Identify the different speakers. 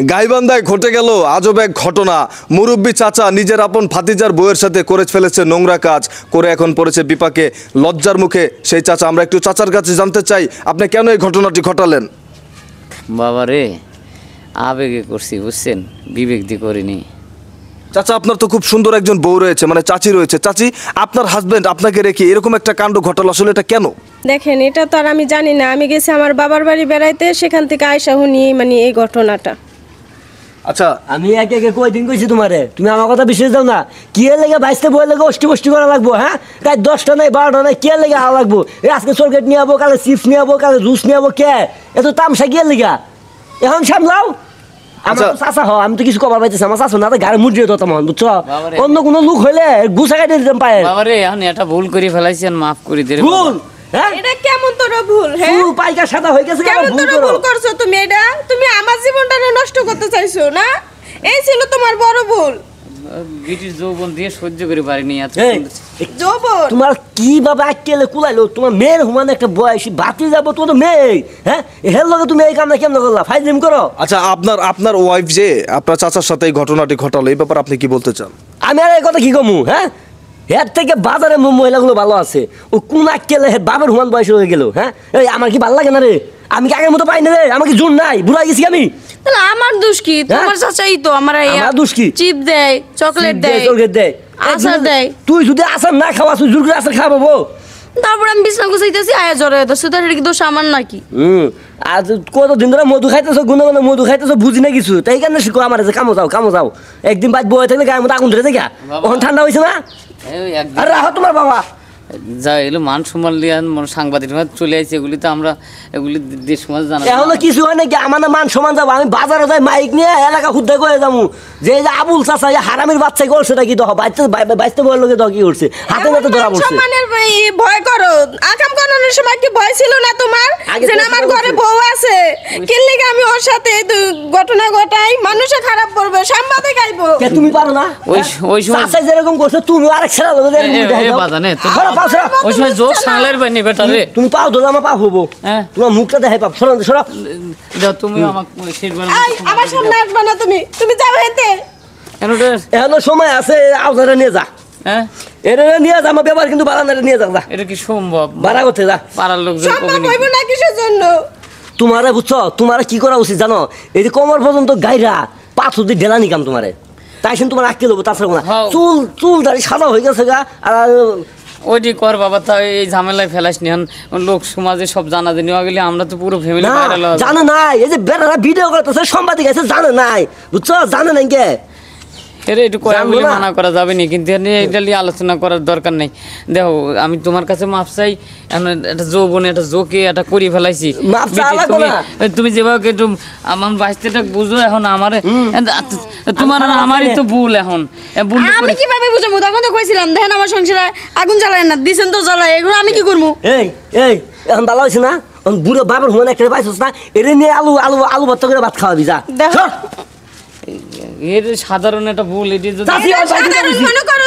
Speaker 1: গাইবান্ধায় ঘটে গেল আজব এক ঘটনা। মুরব্বী চাচা নিজের আপন ভাতিজার বউয়ের সাথে করে ফেলেছে নোংরা কাজ, করে এখন পড়েছে বিপাকে, লজ্জার মুখে সেই চাচা। আমরা একটু চাচার কাছে জানতে চাই, আপনি কেন এই ঘটনাটি ঘটালেন?
Speaker 2: বাবা রে, আবেগে করছি বুঝছেন, বিবেক দিয়ে করিনি।
Speaker 1: চাচা, আপনার তো খুব সুন্দর একজন বউ রয়েছে, মানে চাচি রয়েছে। চাচি, আপনার হাজবেন্ড আপনাকে রেখে এরকম একটা কাণ্ড ঘটালো, আসলে এটা কেন?
Speaker 3: দেখেন, এটা তো আর আমি জানি না। আমি গেছি আমার বাবার বাড়ি বেড়াইতে, সেখান থেকে আয়সা শুনি মানে এই ঘটনাটা।
Speaker 1: আচ্ছা,
Speaker 4: আমি একে একে কয়দিন কইছি তোমারে, তুমি আমার কথা বিশ্বাস দাও না। কি লেগে বাইসতে বই লেগে অষ্টি করা লাগবো? হ্যাঁ, তাই 10টা নাই 12টা নাই কে লেগে আওয়া লাগবো? এই আজকে চরকেট নিয়ে যাবো, কালে চিপস নিয়ে যাবো, কালে জুস নিয়ে যাবো, কে এত তামসা কে লেগা? এখন সামলাও। আমার চাষা হ, আমি তো কিছু কবার পাইতেছি। আমার চাষা না গাড়ি মুড়িয়ে দিতাম, বুঝছো? অন্য কোনো লোক হইলে গুছা কাটিয়ে দিতাম পায়ে।
Speaker 2: বাবারে, এখন এটা ভুল করে ফেলাইছেন, মাফ করে দে।
Speaker 4: ভুল? হ্যাঁ,
Speaker 3: এটা কেমন তোর ভুল? হ্যাঁ,
Speaker 4: পাইকা সাদা হয়ে গেছে,
Speaker 3: কেমন তোর ভুল করছো তুমি? এটা তুমি আমার জীবনটা নষ্ট করতে চাইছো না? এই ছিল তোমার বড় ভুল।
Speaker 2: ব্রিটিশ যৌবন দিয়ে সহ্য করে পারিনি এত
Speaker 3: যৌবন।
Speaker 4: তোমার কিভাবে আটকেলে কুলাইলো? তোমার মেয়ের হুমান একটা বয়সী বাতি যাবো, তোমার তো মেয়ে। হ্যাঁ, হের লগে তুমি এই কামটা কেমন করলা? ফাইজলিম করো।
Speaker 1: আচ্ছা, আপনার ওয়াইফ যে আপনার চাচার সাথে এই ঘটনাটি ঘটালো, এই ব্যাপারে আপনি কি বলতে চান?
Speaker 4: আমি আর এই কথা কি কমু? হ্যাঁ, এর থেকে বাজারে মহিলাগুলো ভালো আছে। ও কোন আটকেলে বাবার হুমান বয়স হয়ে গেল? হ্যাঁ, এই আমার কি ভালো লাগে না রে? আমি কি আগের মতো পাই না রে? আমাকে জোর নাই, বুড়া গেছি আমি।
Speaker 5: তাহলে আমার দোষ কি? তোমার চাচাই তো আমার
Speaker 4: দোষ কি?
Speaker 5: চিপ দেয়, চকলেট দেয়, আচার দেয়।
Speaker 4: তুই যদি আচার না খাওয়া, তুই জোর করে আচার খাওয়াবো।
Speaker 5: তারপর আমি বিছনা গুছাইতেছি, আয়া জ্বরে হইতেছে, তার কি দোষ আমার নাকি?
Speaker 4: আজ কতদিন ধরে মধু খাইতেছো, গুনে গুনে মধু খাইতেছো, বুঝি না কিছু। তাই কেন শিখো আমার যে কামো যাও। একদিন বাদ বয়ে থাকলে গায়ের মধ্যে আগুন ধরে দেখা, ওখানে ঠান্ডা হয়েছে না? আরে রাখো তোমার বাবা।
Speaker 2: যা এগুলো মান সম্মান লিয়া সাংবাদিক চলে আসছে, এগুলি তো আমরা এগুলি দেশ সমাজ জানা।
Speaker 4: এখনো কিছু হয় নাকি? আমার না মান সমান যাবো? আমি বাজারে যাই মাইক নিয়ে এলাকা খুদ্দা করে যাবো যে আবুল চাচা হারামির বাচ্চাই করছে নাকি? দেখো বাইতে বয়ের লোকে কি করছে, হাতে নাতে ধরা পড়ছে।
Speaker 3: সম্মানের ভয় করো? আকাম করানোর সময় কি ভয় ছিল না তোমার যে আমার ঘরে বউ আছে? কি লাগে আমি ওর সাথে ঘটনা ঘটাই? মানুষে খারাপ করবে, সাংবাদিক গাইবো।
Speaker 4: তুমি পারো না?
Speaker 2: ওই সময়
Speaker 4: চাচা যেরকম করছে তুমি আরেক ছেড়া
Speaker 2: ওই সময় জোর সাংলার বানি বেটা রে।
Speaker 4: তুমি পাও ধরো, আমার পাপ হবো। তোমার মুখটা দেখাই পাপ। সরো
Speaker 2: তুমি আমাকে
Speaker 3: আমার সামনে আসবে না তুমি। তুমি যাও হেতে।
Speaker 4: এখনো সময় আছে, আওজারে নিয়ে যা।
Speaker 2: হ্যাঁ,
Speaker 4: এটা নিয়ে যা। আমার ব্যাপার কিন্তু বারান্দারে নিয়ে যা।
Speaker 2: এটা কি সম্ভব?
Speaker 4: বাড়া করতে যা।
Speaker 2: পাড়ার লোকজন
Speaker 3: সম্ভব হইব না কিসের জন্য?
Speaker 4: তোমারে বুঝছো, তোমারে কি করা উচিত জানো? এই যে কোমর পর্যন্ত গাইরা পাথর দিয়ে ঢেলা নিকাম তোমারে, তাই শুন তোমার আঁকতে দেবো। তাছাড়া না চুল দাঁড়ি সাদা হয়ে গেছে গা। আর
Speaker 2: ওইটি কর বাবা, তা এই ঝামেলায় ফেলাস নি। লোক সমাজে সব জানা জানি গেলে আমরা তো পুরো ফ্যামিলি
Speaker 4: জানে নাই। এই যে বেড়ারা ভিডিও করতেছে, সাংবাদিক আছে, জানে নাই। বুঝছো, জানে নাই কে?
Speaker 2: এর একটু বলে মানা করা যাবে না, কিন্তু এটা নিয়ে আলোচনা করার দরকার নেই। দেখো, আমি তোমার কাছে মাপ চাই। একটা যৌবনে একটা জোকে এটা করে ফেলাইছি। তুমি যেভাবে একটু আমার বাঁচতেটা বুঝো। এখন আমার তোমার আমারই তো ভুল। এখন
Speaker 5: আমি কিভাবে বুঝবো? তখন তো কইছিলাম, দেখেন আমার সংসারে আগুন জ্বালায় না, দিছেন তো জ্বালায়। এগুলো আমি কি করবো?
Speaker 4: এই এখন ভালো হয়েছে না? বুড়ো বাবার হুমান একটা পাইছিস না? এটা নিয়ে আলু ভর্তা করে ভাত খাওয়াবি যা।
Speaker 2: এর সাধারণ একটা ভুল। এটি
Speaker 3: মনে করো